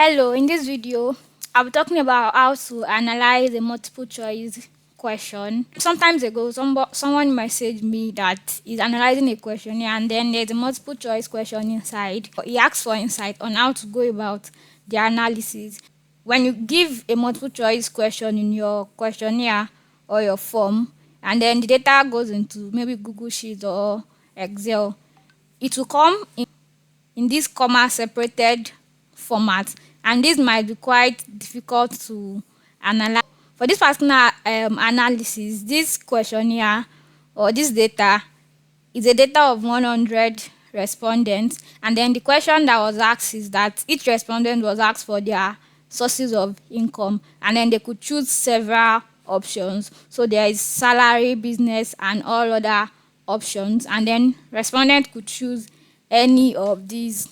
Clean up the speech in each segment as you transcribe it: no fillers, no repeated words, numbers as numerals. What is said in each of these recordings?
Hello, in this video, I'll be talking about how to analyze a multiple choice question. Sometimes ago, someone messaged me that he's analyzing a questionnaire and then there's a multiple choice question inside. He asks for insight on how to go about the analysis. When you give a multiple choice question in your questionnaire or your form, and then the data goes into maybe Google Sheets or Excel, it will come in this comma separated format, and this might be quite difficult to analyze. For this particular analysis, this questionnaire or this data is a data of 100 respondents, and then the question that was asked is that each respondent was asked for their sources of income, and then they could choose several options. So there is salary, business, and all other options, and then respondent could choose any of these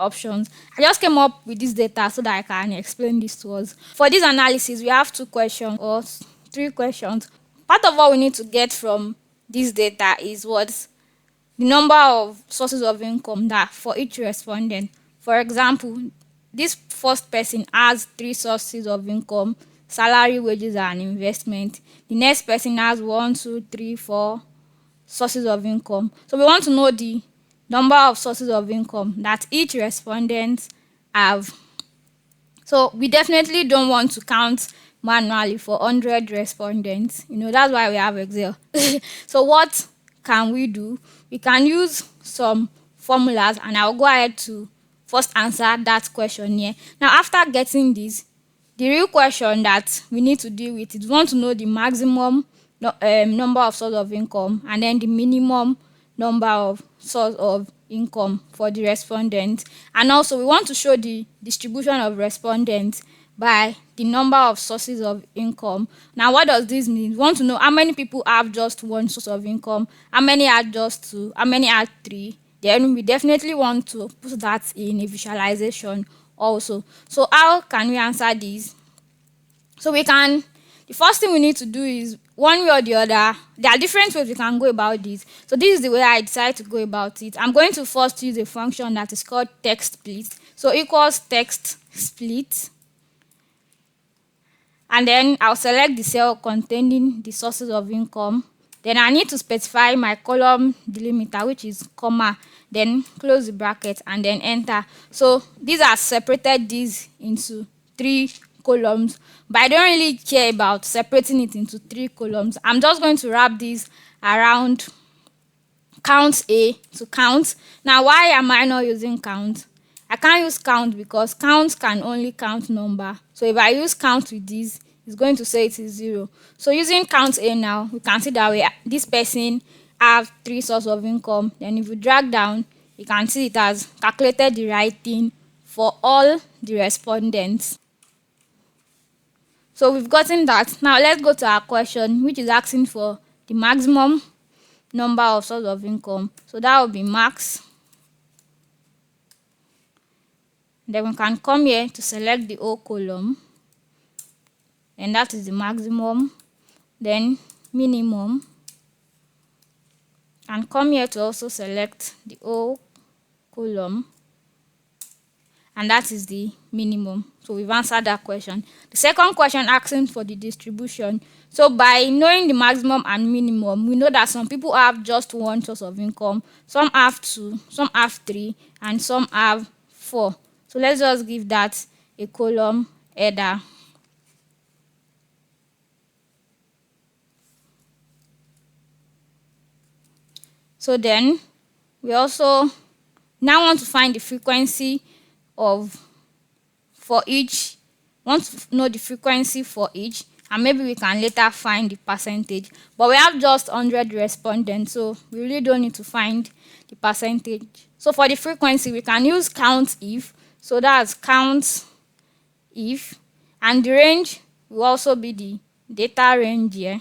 options. I just came up with this data so that I can explain this to us. For this analysis, we have 2 questions or 3 questions. Part of what we need to get from this data is what the number of sources of income that for each respondent. For example, this first person has 3 sources of income: salary, wages, and investment. The next person has 1, 2, 3, 4 sources of income. So we want to know the number of sources of income that each respondent have. So we definitely don't want to count manually for 100 respondents. That's why we have Excel. So what can we do? We can use some formulas, and I'll go ahead to first answer that question here. Now, after getting this, the real question that we need to deal with is we want to know the maximum number of sources of income and then the minimum number of source of income for the respondent. And also we want to show the distribution of respondents by the number of sources of income. Now, what does this mean? We want to know how many people have just 1 source of income, how many had just 2, how many had 3. Then we definitely want to put that in a visualization also. So how can we answer this? So the first thing we need to do is, one way or the other, there are different ways we can go about this. So this is the way I decided to go about it. I'm going to first use a function that is called text split. So equals text split. And then I'll select the cell containing the sources of income. Then I need to specify my column delimiter, which is comma, then close the bracket and then enter. So these are separated these into 3 columns, but I don't really care about separating it into 3 columns. I'm just going to wrap this around count A to count. Now, why am I not using count? I can't use count because count can only count number. So if I use count with this, it's going to say it is 0. So using count A now, we can see that this person have 3 sources of income. Then if we drag down, you can see it has calculated the right thing for all the respondents. So we've gotten that. Now let's go to our question, which is asking for the maximum number of sources of income. So that will be max. Then we can come here to select the whole column, and that is the maximum. Then minimum, and come here to also select the whole column, and that is the minimum. So we've answered that question. The second question asking for the distribution. So by knowing the maximum and minimum, we know that some people have just 1 source of income, some have 2, some have 3, and some have 4. So let's just give that a column header. So then we also now want to find the frequency for each. Want to know the frequency for each, and maybe we can later find the percentage. But we have just 100 respondents, so we really don't need to find the percentage. So for the frequency, we can use count if. So that's count if, and the range will also be the data range here.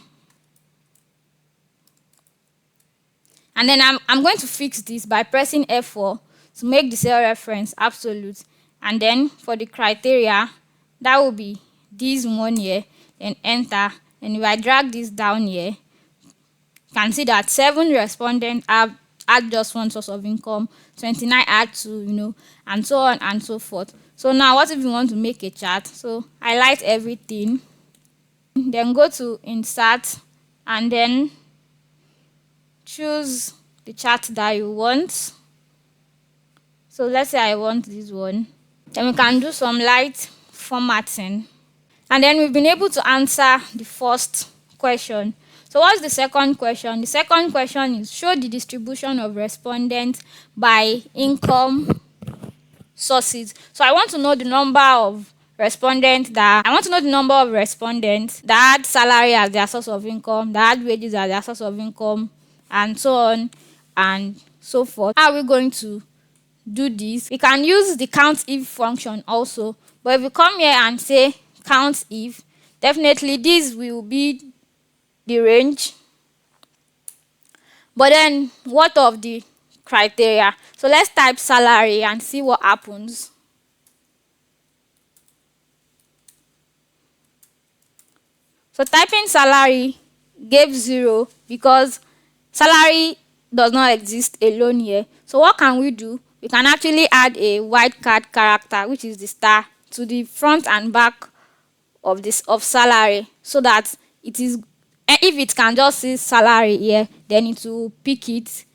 And then I'm going to fix this by pressing F4 to make the cell reference absolute. And then for the criteria, that will be this one here, then enter. And if I drag this down here, you can see that 7 respondents had just 1 source of income, 29 had 2, and so on and so forth. So now what if you want to make a chart? So highlight everything, then go to insert, and then choose the chart that you want. So let's say I want this one. Then we can do some light formatting. And then we've been able to answer the first question. So what's the second question? The second question is show the distribution of respondents by income sources. So I want to know the number of respondents that had salary as their source of income, that had wages as their source of income, and so on and so forth. How are we going to do this? We can use the COUNTIF function also, but if we come here and say COUNTIF, definitely this will be the range. But then what of the criteria? So let's type salary and see what happens. So typing salary gave 0 because salary does not exist alone here. So what can we do? We can actually add a wildcard character, which is the star, to the front and back of salary, so that it is, if it can just see salary here, then it will pick it.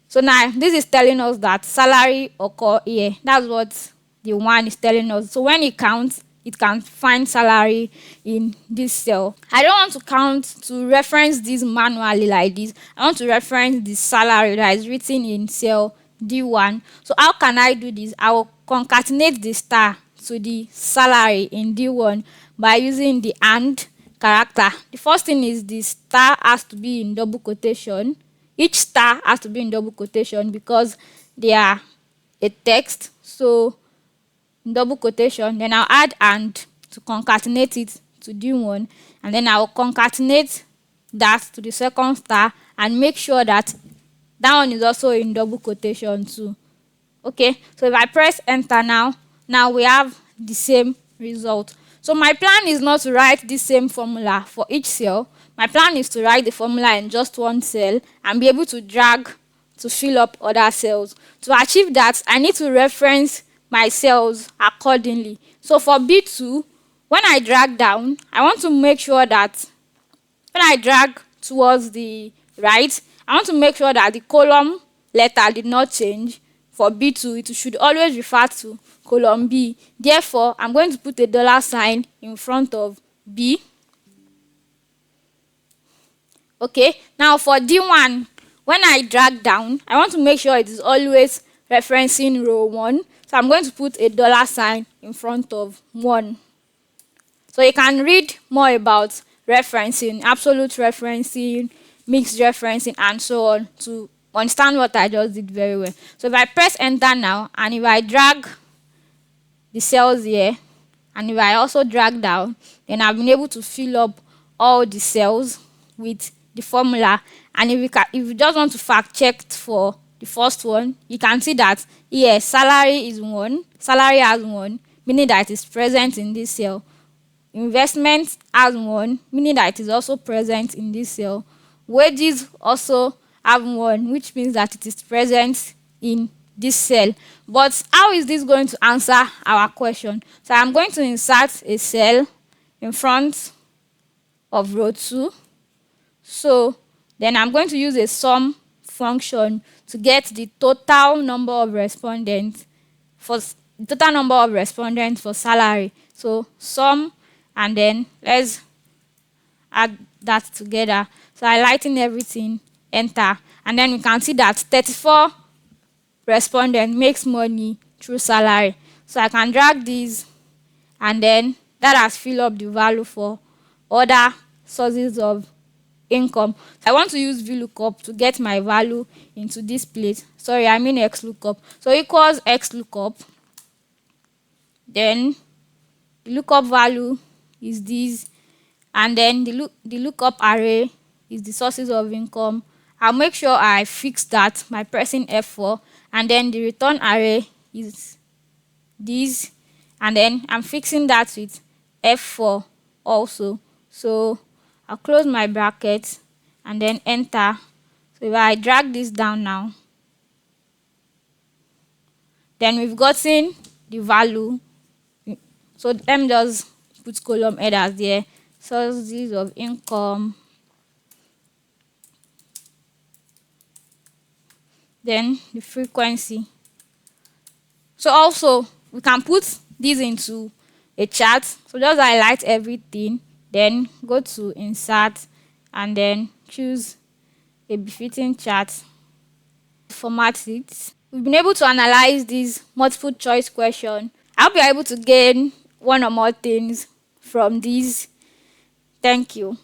So now this is telling us that salary occur here. That's what the one is telling us. So when it counts, it can find salary in this cell. I don't want to count to reference this manually like this. I want to reference the salary that is written in cell D1. So how can I do this? I will concatenate the star to the salary in D1 by using the AND character. The first thing is the star has to be in double quotation. Each star has to be in double quotation because they are a text. So double quotation, then I'll add AND to concatenate it to D1, and then I'll concatenate that to the second star and make sure that that one is also in double quotation too. Okay, so if I press enter now we have the same result. So my plan is not to write the same formula for each cell. My plan is to write the formula in just one cell and be able to drag to fill up other cells. To achieve that, I need to reference my cells accordingly. So for B2, when I drag down, I want to make sure that when I drag towards the right, I want to make sure that the column letter did not change. For B2, it should always refer to column B. Therefore, I'm going to put a $ in front of B. Okay, now for D1, when I drag down, I want to make sure it is always referencing row 1. So I'm going to put a $ in front of 1. So you can read more about referencing, absolute referencing, mixed referencing, and so on to understand what I just did very well. So if I press enter now, and if I drag the cells here, and if I also drag down, then I've been able to fill up all the cells with the formula. And if you just want to fact check for the first one, you can see that here salary is 1, salary has 1, meaning that it is present in this cell. Investment has 1, meaning that it is also present in this cell. Wages also have 1, which means that it is present in this cell. But how is this going to answer our question? So I'm going to insert a cell in front of row 2. So then I'm going to use a sum function to get the total number of respondents for salary. So sum, and then let's add that together. So highlighting everything, enter, and then we can see that 34 respondents makes money through salary. So I can drag this, and then that has filled up the value for other sources of income. I want to use VLOOKUP to get my value into this place. Sorry, I mean XLOOKUP. So equals XLOOKUP. Then the lookup value is this, and then the lookup array is the sources of income. I'll make sure I fix that by pressing F4, and then the return array is this, and then I'm fixing that with F4 also. So I'll close my bracket and then enter. So if I drag this down now, then we've gotten the value. So let me just put column headers there. Sources of income, then the frequency. So also we can put this into a chart. So just highlight everything, then go to insert and then choose a befitting chart. Format it. We've been able to analyze this multiple choice question. I hope you're able to gain one or more things from this. Thank you.